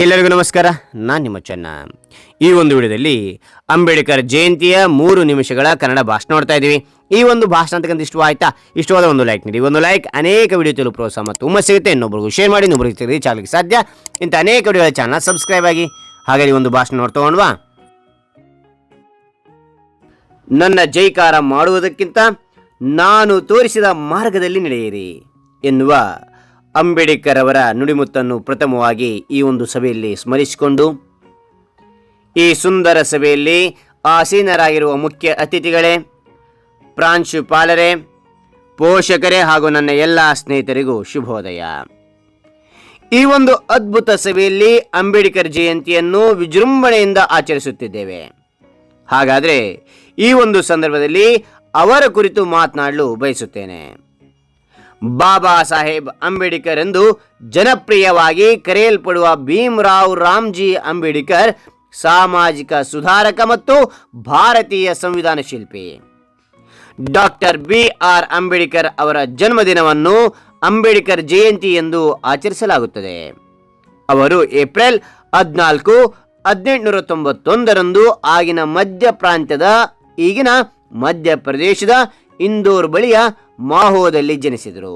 ಎಲ್ಲರಿಗೂ ನಮಸ್ಕಾರ. ನಾನು ನಿಮ್ಮ ಚೆನ್ನ. ಈ ಒಂದು ವಿಡಿಯೋದಲ್ಲಿ ಅಂಬೇಡ್ಕರ್ ಜಯಂತಿಯ 3 ನಿಮಿಷಗಳ ಕನ್ನಡ ಭಾಷಣ ನೋಡ್ತಾ ಇದ್ದೀವಿ. ಈ ಒಂದು ಭಾಷಣ ಅಂತಕ್ಕಂಥ ಇಷ್ಟವಾದ ಒಂದು ಲೈಕ್ ನೀಡಿ. ಒಂದು ಲೈಕ್ ಅನೇಕ ವಿಡಿಯೋ ತೆಲುಗು ಪ್ರೋತ್ಸಾಹ ಮತ್ತು ಹುಮ್ಮಸ್ ಸಿಗುತ್ತೆ. ಇನ್ನೊಬ್ಬರಿಗೂ ಶೇರ್ ಮಾಡಿ, ಇನ್ನೊಬ್ಬರಿಗೆ ರೀಚ್ ಆಗಲಿಕ್ಕೆ ಸಾಧ್ಯ. ಇಂಥ ಅನೇಕ ವಿಡಿಯೋಗಳ ಚಾನಲ್ ಸಬ್ಸ್ಕ್ರೈಬ್ ಆಗಿ. ಹಾಗಾಗಿ ಒಂದು ಭಾಷಣ ನೋಡ್ತೋಣವಾ. ನನ್ನ ಜೈಕಾರ ಮಾಡುವುದಕ್ಕಿಂತ ನಾನು ತೋರಿಸಿದ ಮಾರ್ಗದಲ್ಲಿ ನಡೆಯಿರಿ ಎನ್ನುವ ಅಂಬೇಡ್ಕರ್ ಅವರ ನುಡಿಮುತ್ತನ್ನು ಪ್ರಥಮವಾಗಿ ಈ ಒಂದು ಸಭೆಯಲ್ಲಿ ಸ್ಮರಿಸಿಕೊಂಡು, ಈ ಸುಂದರ ಸಭೆಯಲ್ಲಿ ಆಸೀನರಾಗಿರುವ ಮುಖ್ಯ ಅತಿಥಿಗಳೇ, ಪ್ರಾಂಶುಪಾಲರೇ, ಪೋಷಕರೇ ಹಾಗೂ ನನ್ನ ಎಲ್ಲ ಸ್ನೇಹಿತರಿಗೂ ಶುಭೋದಯ. ಈ ಒಂದು ಅದ್ಭುತ ಸಭೆಯಲ್ಲಿ ಅಂಬೇಡ್ಕರ್ ಜಯಂತಿಯನ್ನು ವಿಜೃಂಭಣೆಯಿಂದ ಆಚರಿಸುತ್ತಿದ್ದೇವೆ. ಹಾಗಾದರೆ ಈ ಒಂದು ಸಂದರ್ಭದಲ್ಲಿ ಅವರ ಕುರಿತು ಮಾತನಾಡಲು ಬಯಸುತ್ತೇನೆ. ಬಾಬಾ ಸಾಹೇಬ್ ಅಂಬೇಡ್ಕರ್ ಎಂದು ಜನಪ್ರಿಯವಾಗಿ ಕರೆಯಲ್ಪಡುವ ಭೀಮರಾವ್ ರಾಮ್ಜಿ ಅಂಬೇಡ್ಕರ್ ಸಾಮಾಜಿಕ ಸುಧಾರಕ ಮತ್ತು ಭಾರತೀಯ ಸಂವಿಧಾನ ಶಿಲ್ಪಿ. ಡಾಕ್ಟರ್ BR ಅಂಬೇಡ್ಕರ್ ಅವರ ಜನ್ಮದಿನವನ್ನು ಅಂಬೇಡ್ಕರ್ ಜಯಂತಿ ಎಂದು ಆಚರಿಸಲಾಗುತ್ತದೆ. ಅವರು ಏಪ್ರಿಲ್ 14, 1891 ಆಗಿನ ಈಗಿನ ಮಧ್ಯಪ್ರದೇಶದ ಇಂದೋರ್ ಬಳಿಯ ಮಾಹೋದಲ್ಲಿ ಜನಿಸಿದರು.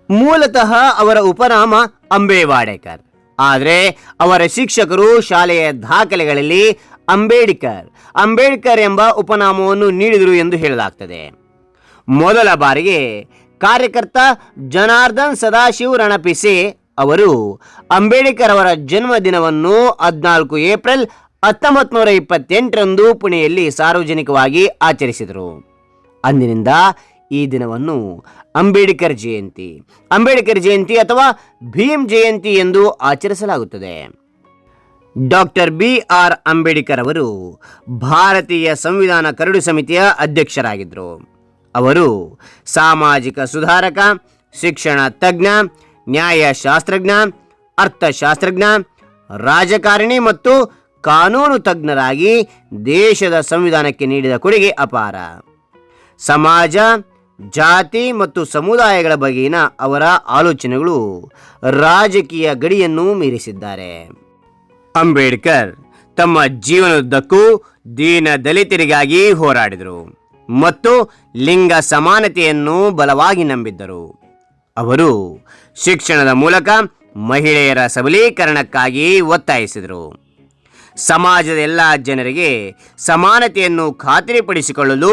ಮೂಲತಃ ಅವರ ಉಪನಾಮ ಅಂಬೇವಾಡೇಕರ್. ಆದರೆ ಅವರ ಶಿಕ್ಷಕರು ಶಾಲೆಯ ದಾಖಲೆಗಳಲ್ಲಿ ಅಂಬೇಡ್ಕರ್ ಎಂಬ ಉಪನಾಮವನ್ನು ನೀಡಿದರು ಎಂದು ಹೇಳಲಾಗ್ತದೆ. ಮೊದಲ ಬಾರಿಗೆ ಕಾರ್ಯಕರ್ತ ಜನಾರ್ದನ್ ಸದಾಶಿವ್ ರಣಪಿಸೆ ಅವರು ಅಂಬೇಡ್ಕರ್ ಅವರ ಜನ್ಮದಿನವನ್ನು 14 ಏಪ್ರಿಲ್ 1928 ಪುಣೆಯಲ್ಲಿ ಸಾರ್ವಜನಿಕವಾಗಿ ಆಚರಿಸಿದರು. ಅಂದಿನಿಂದ ಈ ದಿನವನ್ನು ಅಂಬೇಡ್ಕರ್ ಜಯಂತಿ ಅಥವಾ ಭೀಮ್ ಜಯಂತಿ ಎಂದು ಆಚರಿಸಲಾಗುತ್ತದೆ. ಡಾಕ್ಟರ್ BR ಅಂಬೇಡ್ಕರ್ ಅವರು ಭಾರತೀಯ ಸಂವಿಧಾನ ಕರಡು ಸಮಿತಿಯ ಅಧ್ಯಕ್ಷರಾಗಿದ್ದರು. ಅವರು ಸಾಮಾಜಿಕ ಸುಧಾರಕ, ಶಿಕ್ಷಣ ತಜ್ಞ, ನ್ಯಾಯಶಾಸ್ತ್ರಜ್ಞ, ಅರ್ಥಶಾಸ್ತ್ರಜ್ಞ, ರಾಜಕಾರಣಿ ಮತ್ತು ಕಾನೂನು ತಜ್ಞರಾಗಿ ದೇಶದ ಸಂವಿಧಾನಕ್ಕೆ ನೀಡಿದ ಕೊಡುಗೆ ಅಪಾರ. ಸಮಾಜ, ಜಾತಿ ಮತ್ತು ಸಮುದಾಯಗಳ ಬಗೆಗಿನ ಅವರ ಆಲೋಚನೆಗಳು ರಾಜಕೀಯ ಗಡಿಯನ್ನು ಮೀರಿಸಿದ್ದಾರೆ. ಅಂಬೇಡ್ಕರ್ ತಮ್ಮ ಜೀವನದುದ್ದಕ್ಕೂ ದೀನ ದಲಿತರಿಗಾಗಿ ಹೋರಾಡಿದರು ಮತ್ತು ಲಿಂಗ ಸಮಾನತೆಯನ್ನು ಬಲವಾಗಿ ನಂಬಿದ್ದರು. ಅವರು ಶಿಕ್ಷಣದ ಮೂಲಕ ಮಹಿಳೆಯರ ಸಬಲೀಕರಣಕ್ಕಾಗಿ ಒತ್ತಾಯಿಸಿದರು. ಸಮಾಜದ ಎಲ್ಲ ಜನರಿಗೆ ಸಮಾನತೆಯನ್ನು ಖಾತರಿಪಡಿಸಿಕೊಳ್ಳಲು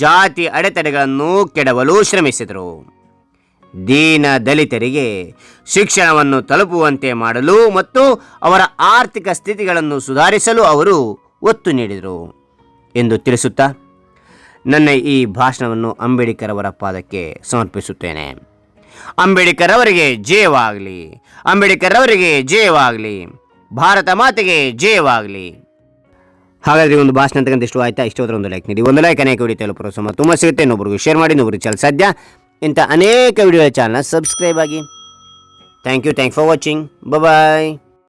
ಜಾತಿ ಅಡೆತಡೆಗಳನ್ನು ಕೆಡವಲು ಶ್ರಮಿಸಿದರು. ದೀನ ದಲಿತರಿಗೆ ಶಿಕ್ಷಣವನ್ನು ತಲುಪುವಂತೆ ಮಾಡಲು ಮತ್ತು ಅವರ ಆರ್ಥಿಕ ಸ್ಥಿತಿಗಳನ್ನು ಸುಧಾರಿಸಲು ಅವರು ಒತ್ತು ನೀಡಿದರು ಎಂದು ತಿಳಿಸುತ್ತಾ ನನ್ನ ಈ ಭಾಷಣವನ್ನು ಅಂಬೇಡ್ಕರ್ ಅವರ ಪಾದಕ್ಕೆ ಸಮರ್ಪಿಸುತ್ತೇನೆ. ಅಂಬೇಡ್ಕರ್ ಅವರಿಗೆ ಜಯವಾಗಲಿ. ಅಂಬೇಡ್ಕರ್ ಅವರಿಗೆ ಜಯವಾಗಲಿ. ಭಾರತ ಮಾತೆಗೆ ಜಯವಾಗಲಿ. ಹಾಗಾದರೆ ಒಂದು ಭಾಷಣ ಅಂತಕ್ಕಂಥ ಇಷ್ಟವಾದರೆ ಒಂದು ಲೈಕ್ ನೀಡಿ. ಒಂದು ಲೈಕ್ ಅನೇಕ ವಿಡಿಯೋ ತೆಲುಗು ಪ್ರೋತ್ಸಾಹ ತುಂಬ ಸಿಗುತ್ತೆ. ಇನ್ನೊಬ್ಬರಿಗೂ ಶೇರ್ ಮಾಡಿ, ಇನ್ನೊಬ್ಬರಿಗೆ ಚಾನಲ್ ಸಾಧ್ಯ. ಇಂಥ ಅನೇಕ ವಿಡಿಯೋ ಚಾನಲ್ ಸಬ್ಸ್ಕ್ರೈಬ್ ಆಗಿ. Thank you for watching. Bye.